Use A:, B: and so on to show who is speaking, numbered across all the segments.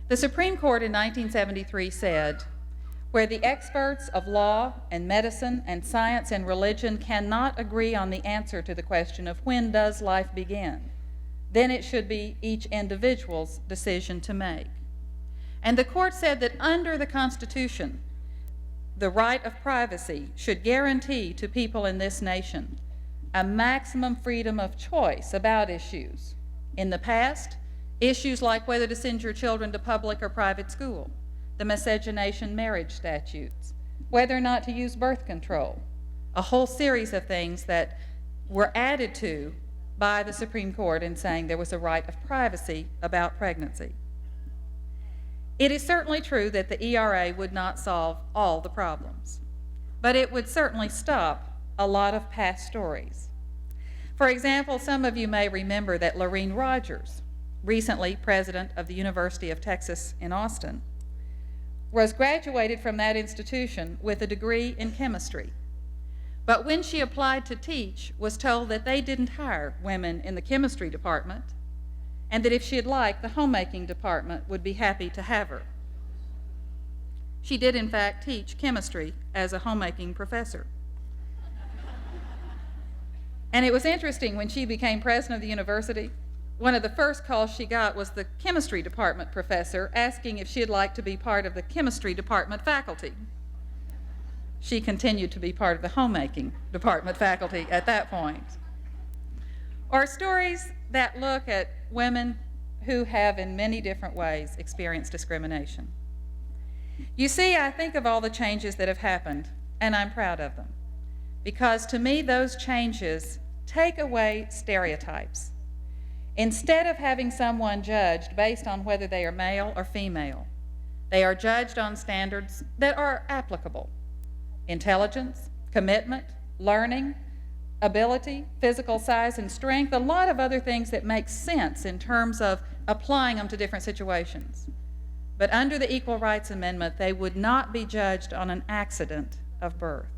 A: The Supreme Court in 1973 said, "Where the experts of law and medicine and science and religion cannot agree on the answer to the question of when does life begin, then it should be each individual's decision to make." And the court said that under the Constitution, the right of privacy should guarantee to people in this nation a maximum freedom of choice about issues. In the past, issues like whether to send your children to public or private school, the miscegenation marriage statutes, whether or not to use birth control, a whole series of things that were added to by the Supreme Court in saying there was a right of privacy about pregnancy. It is certainly true that the ERA would not solve all the problems, but it would certainly stop a lot of past stories. For example, some of you may remember that Lorene Rogers, recently president of the University of Texas in Austin, was graduated from that institution with a degree in chemistry. But when she applied to teach, was told that they didn't hire women in the chemistry department, and that if she'd like, the homemaking department would be happy to have her. She did, in fact, teach chemistry as a homemaking professor. And it was interesting, when she became president of the university, one of the first calls she got was the chemistry department professor asking if she'd like to be part of the chemistry department faculty. She continued to be part of the homemaking department faculty at that point. Or stories that look at women who have in many different ways experienced discrimination. You see, I think of all the changes that have happened, and I'm proud of them, because to me those changes take away stereotypes. Instead of having someone judged based on whether they are male or female, they are judged on standards that are applicable: intelligence, commitment, learning, ability, physical size and strength, a lot of other things that make sense in terms of applying them to different situations. But under the Equal Rights Amendment, they would not be judged on an accident of birth.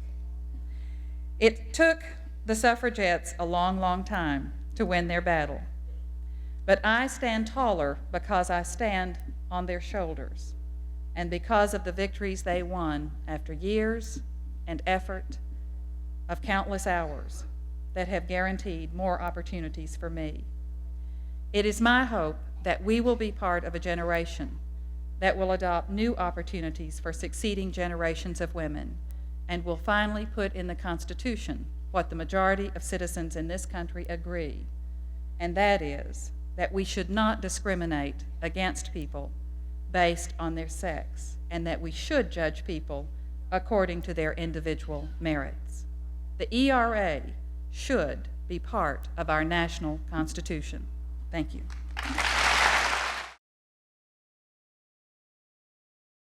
A: It took the suffragettes a long, long time to win their battle. But I stand taller because I stand on their shoulders, and because of the victories they won after years and effort of countless hours that have guaranteed more opportunities for me. It is my hope that we will be part of a generation that will adopt new opportunities for succeeding generations of women, and will finally put in the Constitution what the majority of citizens in this country agree, and that is that we should not discriminate against people based on their sex, and that we should judge people according to their individual merits. The ERA should be part of our national Constitution. Thank you.